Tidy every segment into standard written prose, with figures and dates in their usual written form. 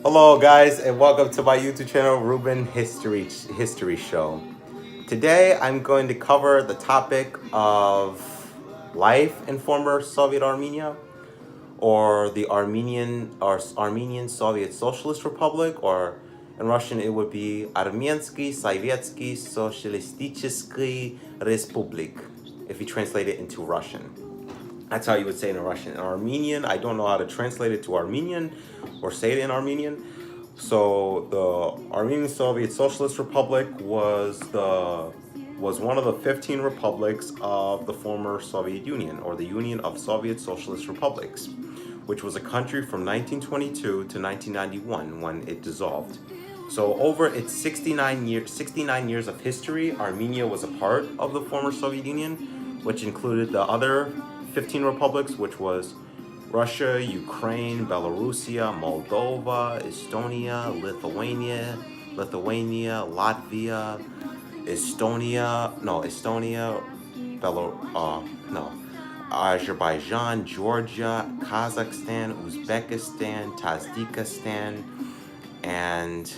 Hello, guys, and welcome to my YouTube channel, Ruben History Show. Today, I'm going to cover the topic of life in former Soviet Armenia, or the Armenian Soviet Socialist Republic, or in Russian it would be Armensky Sovietsky Socialistichesky Respublik, if you translate it into Russian. That's how you would say it in Russian. In Armenian, I don't know how to translate it to Armenian or say it in Armenian. So the Armenian Soviet Socialist Republic was one of the 15 republics of the former Soviet Union, or the Union of Soviet Socialist Republics, which was a country from 1922 to 1991 when it dissolved. So over its 69 years of history, Armenia was a part of the former Soviet Union, which included the other 15 republics, which was Russia, Ukraine, Belarusia, Moldova, Estonia, Lithuania, Latvia, Azerbaijan, Georgia, Kazakhstan, Uzbekistan, Tajikistan, and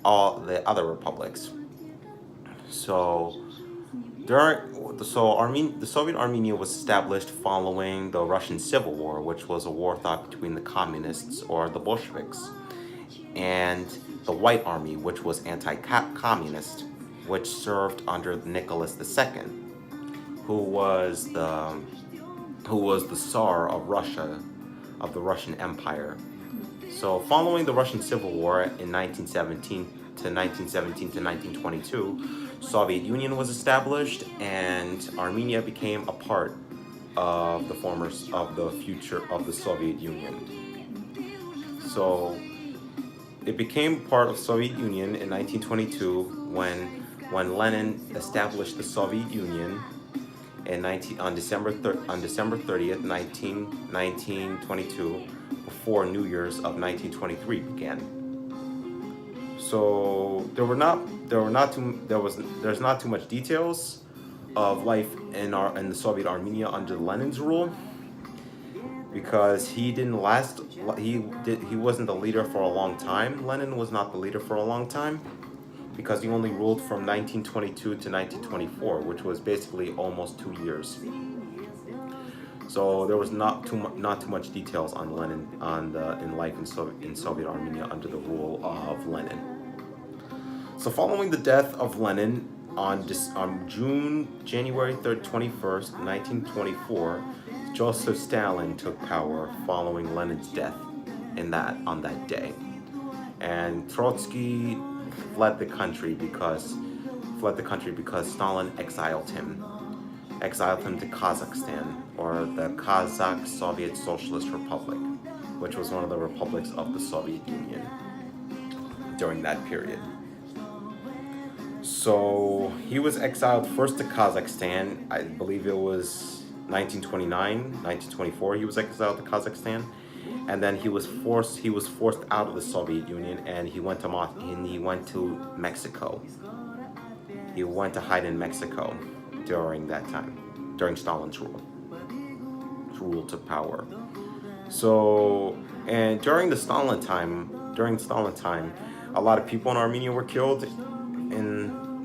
all the other republics. The Soviet Armenia was established following the Russian Civil War, which was a war fought between the communists, or the Bolsheviks, and the White Army, which was anti-communist, which served under Nicholas II, who was the Tsar of Russia, of the Russian Empire. So following the Russian Civil War in 1917 to 1922, Soviet Union was established, and Armenia became a part of the future of the Soviet Union. So it became part of Soviet Union in 1922 when Lenin established the Soviet Union on December 30th, 1922, before New Year's of 1923 began. So there's not too much details of life in the Soviet Armenia under Lenin's rule, because he wasn't the leader for a long time. Lenin was not the leader for a long time, because he only ruled from 1922 to 1924, which was basically almost 2 years. So there was not too much details on Lenin in life in Soviet Armenia under the rule of Lenin. So following the death of Lenin on January 21st, 1924, Joseph Stalin took power following Lenin's death on that day, and Trotsky fled the country because Stalin exiled him to Kazakhstan, or the Kazakh Soviet Socialist Republic, which was one of the republics of the Soviet Union during that period. So he was exiled first to Kazakhstan. I believe it was 1924 he was exiled to Kazakhstan, and then he was forced out of the Soviet Union, and he went to Mexico. He went to hide in Mexico during that time, during Stalin's rule to power. So, and during Stalin time, a lot of people in Armenia were killed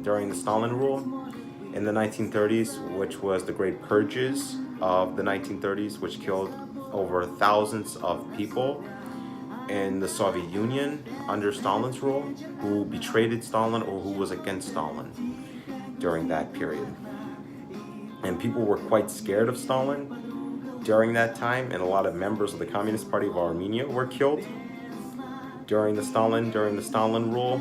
during the Stalin rule in the 1930s, which was the Great Purges of the 1930s, which killed over thousands of people in the Soviet Union under Stalin's rule, who betrayed Stalin or who was against Stalin during that period. And people were quite scared of Stalin during that time, and a lot of members of the Communist Party of Armenia were killed during the Stalin rule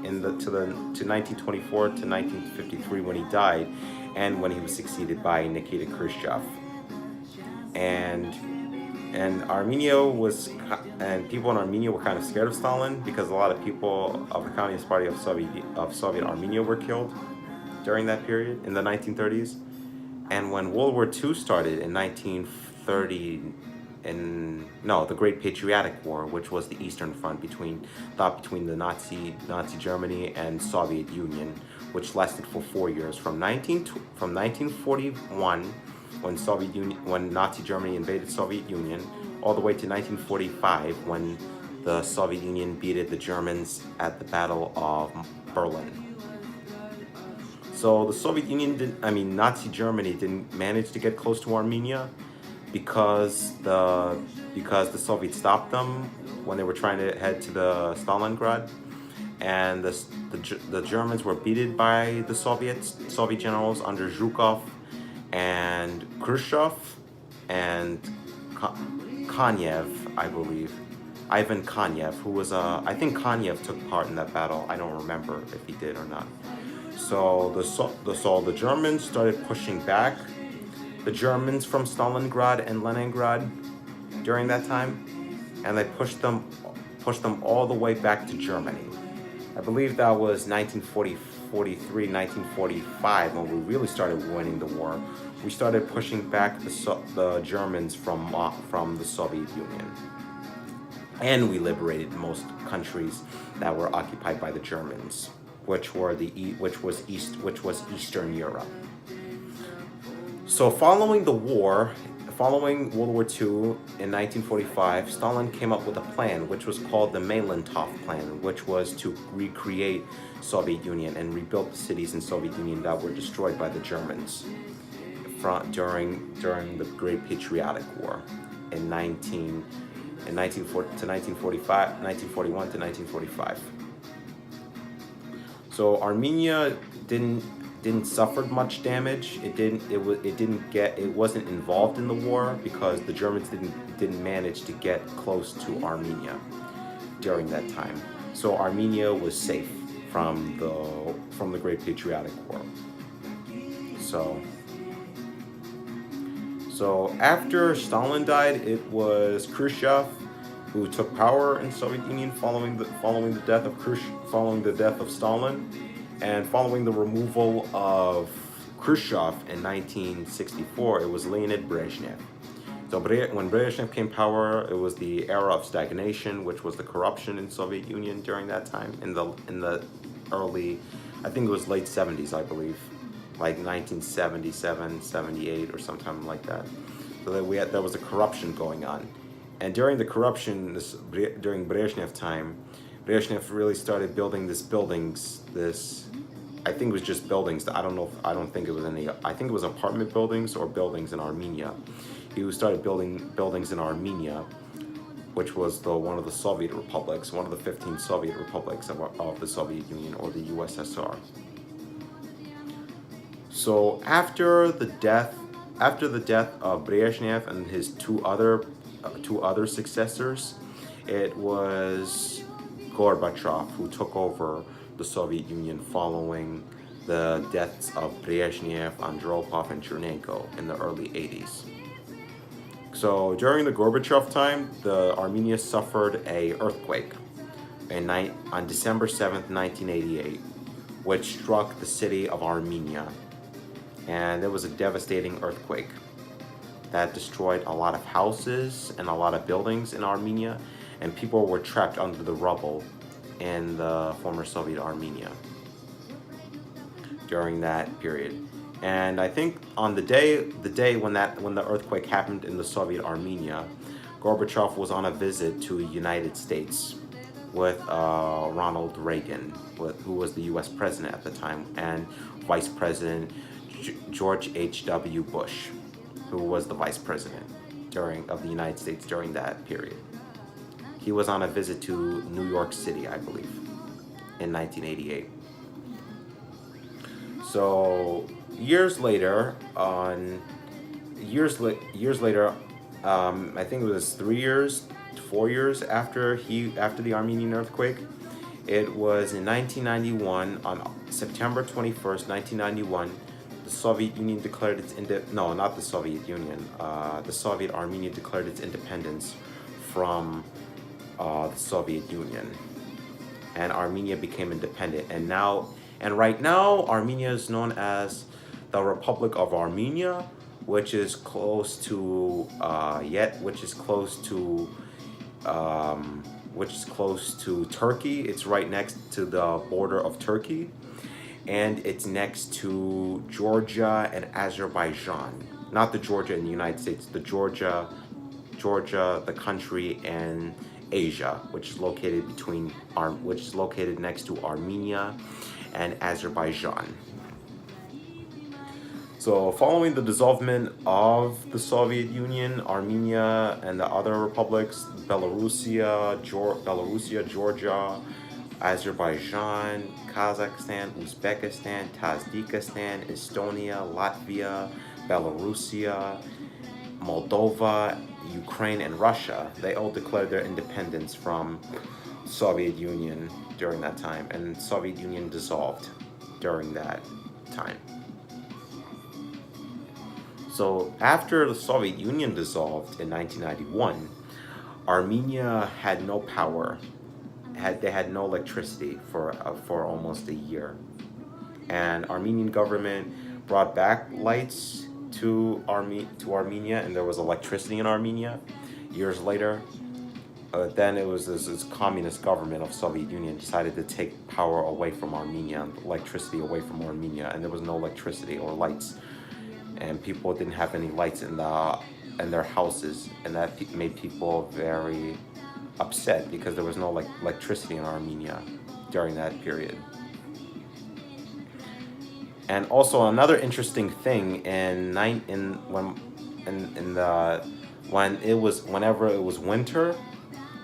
to 1924 to 1953, when he died, and when he was succeeded by Nikita Khrushchev. And people in Armenia were kind of scared of Stalin, because a lot of people of the Communist Party of Soviet Armenia were killed during that period in the 1930s. And when World War II started in 1930, the Great Patriotic War, which was the Eastern Front between the Nazi Germany and Soviet Union, which lasted for 4 years, from 1941, when Nazi Germany invaded Soviet Union, all the way to 1945, when the Soviet Union beat the Germans at the Battle of Berlin. So the Soviet Union Nazi Germany didn't manage to get close to Armenia because the Soviets stopped them when they were trying to head to the Stalingrad, and the Germans were beaten by the Soviet generals under Zhukov and Khrushchev and Konev, I believe. Ivan Konev, who was I think Konev took part in that battle. I don't remember if he did or not. So the Germans started pushing back. The Germans from Stalingrad and Leningrad during that time, and they pushed them all the way back to Germany. I believe that was 1943, 1945 when we really started winning the war. We started pushing back the Germans from the Soviet Union, and we liberated most countries that were occupied by the Germans, which was Eastern Europe. So following World War II in 1945, Stalin came up with a plan which was called the Malinov Plan, which was to recreate Soviet Union and rebuild the cities in Soviet Union that were destroyed by the Germans during the Great Patriotic War in 1941 to 1945. So Armenia didn't suffer much damage. It wasn't involved in the war because the Germans didn't manage to get close to Armenia during that time. So Armenia was safe from the Great Patriotic War. So after Stalin died, it was Khrushchev who took power in Soviet Union following the death of Stalin. And following the removal of Khrushchev in 1964, it was Leonid Brezhnev. So when Brezhnev came power, it was the era of stagnation, which was the corruption in Soviet Union during that time, in the early, I think it was late 70s, I believe, like 1977, 78, or something like that. So that there was a corruption going on. And during the corruption, during Brezhnev time, Brezhnev really started building I think it was just buildings. I don't think it was any. I think it was apartment buildings or buildings in Armenia. He started building buildings in Armenia, which was one of the Soviet republics, one of the 15 Soviet republics of the Soviet Union or the USSR. So after the death of Brezhnev and his two other successors, it was Gorbachev who took over the Soviet Union following the deaths of Brezhnev, Andropov, and Chernenko in the early 80s. So during the Gorbachev time, Armenia suffered an earthquake on December 7th, 1988, which struck the city of Armenia. And it was a devastating earthquake that destroyed a lot of houses and a lot of buildings in Armenia, and people were trapped under the rubble in the former Soviet Armenia during that period. And I think on the day when the earthquake happened in the Soviet Armenia, Gorbachev was on a visit to the United States with Ronald Reagan, who was the U.S. president at the time, and Vice President George H.W. Bush, who was the vice president of the United States during that period. He was on a visit to New York City, I believe, in 1988. So years later, I think it was 4 years after the Armenian earthquake, it was in 1991, on September 21st, 1991, the Soviet Union declared its the Soviet Armenia declared its independence from the Soviet Union, and Armenia became independent. And right now, Armenia is known as the Republic of Armenia, which is close to Turkey. It's right next to the border of Turkey, and it's next to Georgia and Azerbaijan. Not the Georgia in the United States, the Georgia, the country, and Asia, which is located next to Armenia and Azerbaijan. So following the dissolvement of the Soviet Union, Armenia and the other republics, Belarusia, Georgia, Azerbaijan, Kazakhstan, Uzbekistan, Tajikistan, Estonia, Latvia, Belarusia, Moldova, Ukraine, and Russia, they all declared their independence from Soviet Union during that time, and Soviet Union dissolved during that time. So after the Soviet Union dissolved in 1991, Armenia had no power. They had no electricity for almost a year, and Armenian government brought back lights to Armenia, and there was electricity in Armenia. Years later, then it was this communist government of Soviet Union decided to take power away from Armenia, electricity away from Armenia, and there was no electricity or lights, and people didn't have any lights in their houses, and that made people very upset because there was no electricity in Armenia during that period. And also another interesting thing whenever it was winter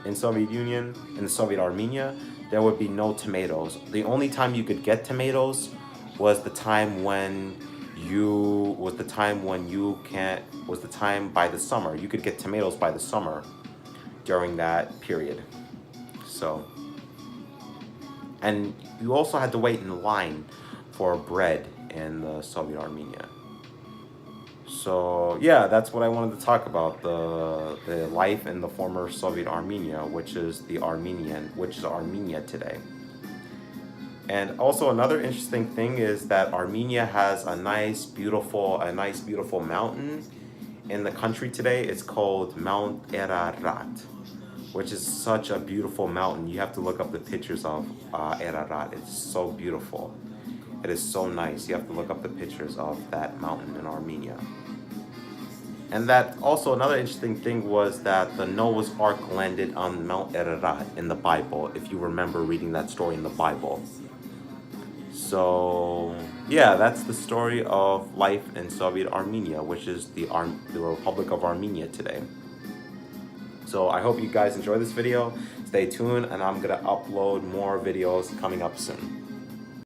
in Soviet Union, in Soviet Armenia, there would be no tomatoes. The only time you could get tomatoes was the time by the summer. You could get tomatoes by the summer during that period. So, and you also had to wait in line for bread in the Soviet Armenia. So yeah, that's what I wanted to talk about, the life in the former Soviet Armenia, which is Armenia today. And also another interesting thing is that Armenia has a nice beautiful mountain in the country today. It's called Mount Ararat, which is such a beautiful mountain. You have to look up the pictures of Ararat. It's so beautiful. It is so nice. You have to look up the pictures of that mountain in Armenia. And that also another interesting thing was that the Noah's Ark landed on Mount Ararat in the Bible, if you remember reading that story in the Bible. So yeah, that's the story of life in Soviet Armenia, which is the Republic of Armenia today. So I hope you guys enjoy this video. Stay tuned, and I'm gonna upload more videos coming up soon.